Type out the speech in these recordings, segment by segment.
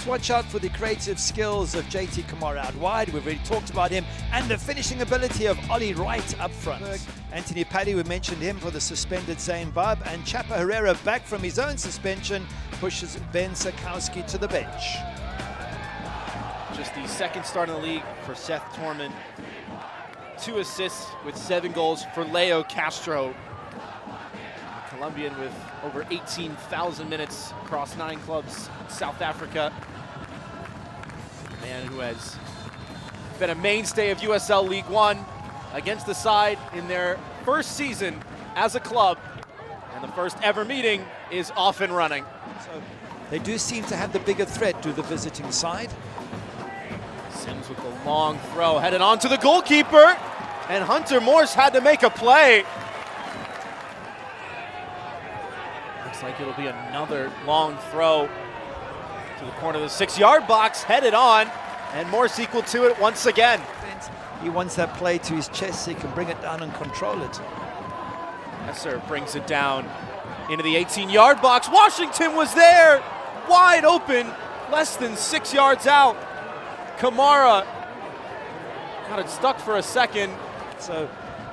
Just watch out for the creative skills of Jay Tee Kamara out wide. We've already talked about him. And the finishing ability of Ollie Wright up front. Anthony Paddy, we mentioned him for the suspended Zayn Bab. And Chapa Herrera, back from his own suspension, pushes Ben Sakowski to the bench. Just the second start in the league for Seth Torman. 2 assists with 7 goals for Leo Castro. A Colombian with over 18,000 minutes across 9 clubs in South Africa. A man who has been a mainstay of USL League One against the side in their first season as a club. And the first ever meeting is off and running. So they do seem to have the bigger threat to the visiting side. Sims with the long throw, headed on to the goalkeeper, and Hunter Morse had to make a play. Looks like it'll be another long throw to the corner of the 6-yard box, headed on, and Morse equal to it once again. He wants that play to his chest so he can bring it down and control it. Mensah brings it down into the 18-yard box. Washington was there, wide open, less than 6 yards out. Kamara got it stuck for a second. So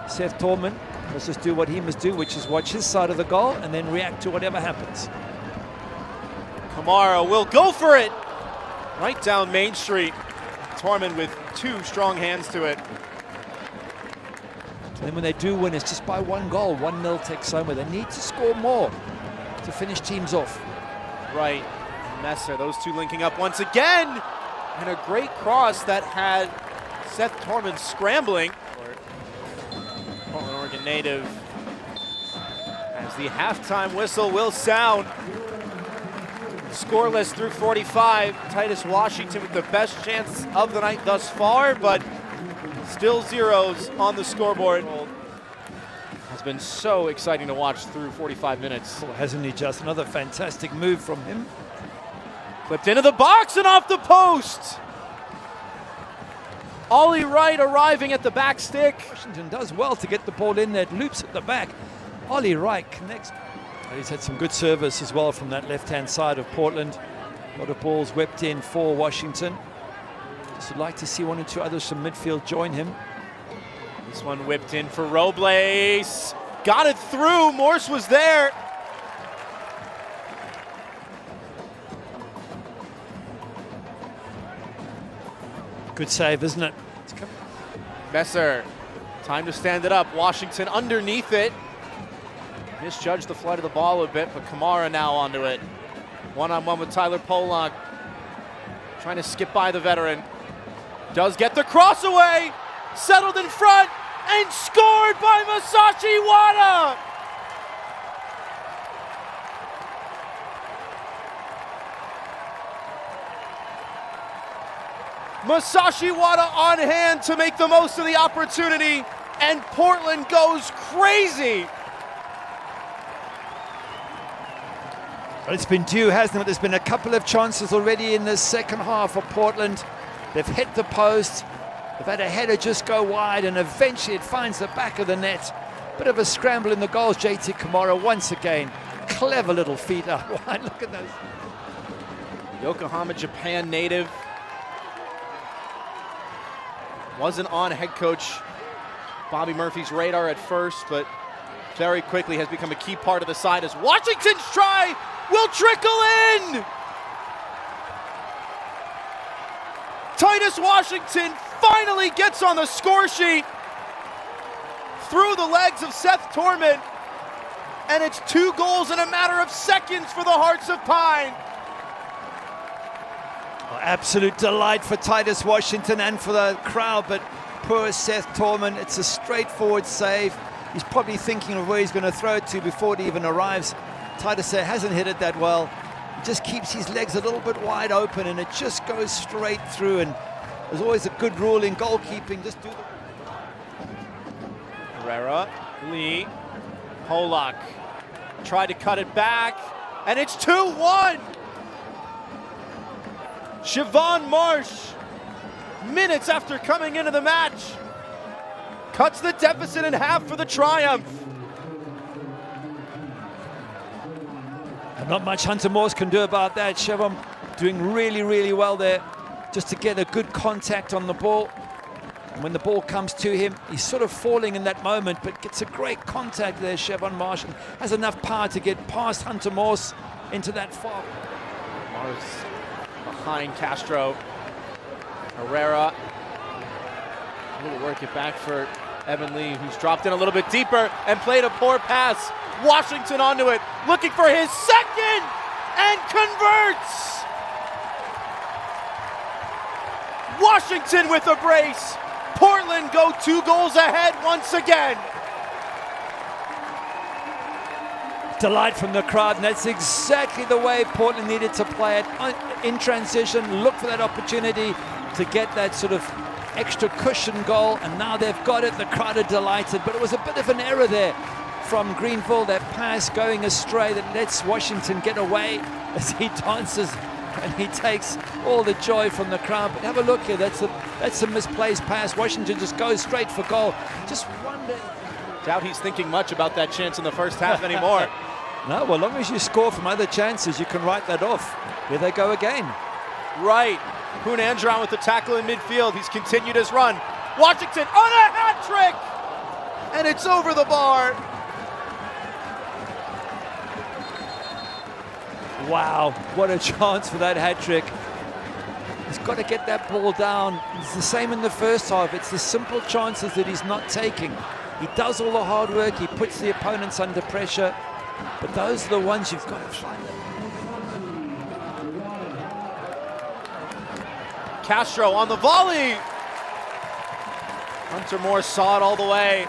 Seth Torman must just do what he must do, which is watch his side of the goal and then react to whatever happens. Kamara will go for it right down Main Street. Torman with 2 strong hands to it. And then when they do win, it's just by 1 goal. 1-0 takes home. They need to score more to finish teams off. Wright and Mensah, those 2 linking up once again. And a great cross that had Seth Torman scrambling. Portland, Oregon native, as the halftime whistle will sound. Scoreless through 45. Titus Washington with the best chance of the night thus far, but still zeros on the scoreboard. Has been so exciting to watch through 45 minutes. Oh, hasn't he just? Another fantastic move from him. Clipped into the box and off the post. Ollie Wright arriving at the back stick. Washington does well to get the ball in there. It loops at the back. Ollie Wright connects. He's had some good service as well from that left-hand side of Portland. A lot of balls whipped in for Washington. Just would like to see 1 or 2 others from midfield join him. This one whipped in for Robles. Got it through. Morse was there. Good save, isn't it? Mensah, time to stand it up. Washington underneath it. Misjudged the flight of the ball a bit, but Kamara now onto it. 1-on-1 with Tyler Polak. Trying to skip by the veteran. Does get the cross away. Settled in front and scored by Masashi Wada. Masashi Wada on hand to make the most of the opportunity, and Portland goes crazy. Well, it's been due, hasn't it? There's been a couple of chances already in the second half for Portland. They've hit the post. They've had a header just go wide, and eventually it finds the back of the net. Bit of a scramble in the goals. Jay Tee Kamara once again. Clever little feet out wide. Look at those. Yokohama, Japan native. Wasn't on head coach Bobby Murphy's radar at first, but very quickly has become a key part of the side as Washington's try will trickle in. Titus Washington finally gets on the score sheet through the legs of Seth Torman, and it's 2 goals in a matter of seconds for the Hearts of Pine. Absolute delight for Titus Washington and for the crowd, but poor Seth Torman. It's a straightforward save. He's probably thinking of where he's going to throw it to before it even arrives. Titus hasn't hit it that well. He just keeps his legs a little bit wide open, and it just goes straight through. And there's always a good rule in goalkeeping. Just do the... Herrera, Lee, Polak tried to cut it back, and it's 2-1. Chevone Marsh, minutes after coming into the match, cuts the deficit in half for the Triumph. And not much Hunter Morse can do about that. Chevone doing really, really well there just to get a good contact on the ball. And when the ball comes to him, he's sort of falling in that moment, but gets a great contact there, Chevone Marsh, and has enough power to get past Hunter Morse into that far. Morse behind Castro. Herrera. Will work it back for Evan Lee, who's dropped in a little bit deeper and played a poor pass. Washington onto it, looking for his second, and converts! Washington with a brace. Portland go 2 goals ahead once again. Delight from the crowd, and that's exactly the way Portland needed to play it. In transition, look for that opportunity to get that sort of extra cushion goal, and now they've got it. The crowd are delighted, but it was a bit of an error there from Greenville, that pass going astray that lets Washington get away as he dances and he takes all the joy from the crowd. But have a look here, that's a misplaced pass. Washington just goes straight for goal. Just wonder. Doubt he's thinking much about that chance in the first half anymore. No, well, as long as you score from other chances, you can write that off. Here they go again. Right. Poonandron with the tackle in midfield. He's continued his run. Washington on a hat trick! And it's over the bar. Wow, what a chance for that hat trick. He's got to get that ball down. It's the same in the first half. It's the simple chances that he's not taking. He does all the hard work. He puts the opponents under pressure. But those are the ones you've got to find. Castro on the volley. Hunter Morse saw it all the way.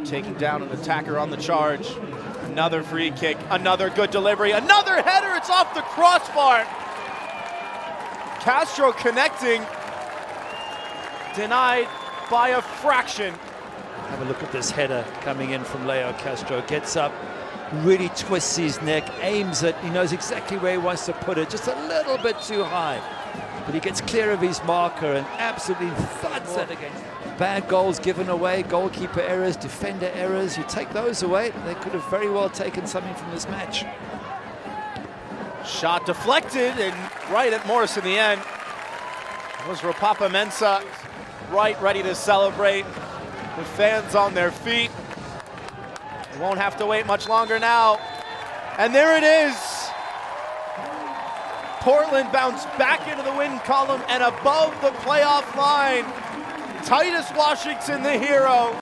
Taking down an attacker on the charge. Another free kick, another good delivery, another header, it's off the crossbar. Castro connecting, denied by a fraction. Have a look at this header coming in from Leo Castro. Gets up, really twists his neck, aims it. He knows exactly where he wants to put it, just a little bit too high. But he gets clear of his marker and absolutely thuds it against. Bad goals given away, goalkeeper errors, defender errors. You take those away, they could have very well taken something from this match. Shot deflected and right at Morse in the end. It was Ropapa Mensah, right ready to celebrate. The fans on their feet. They won't have to wait much longer now. And there it is. Portland bounced back into the win column and above the playoff line. Titus Washington, the hero.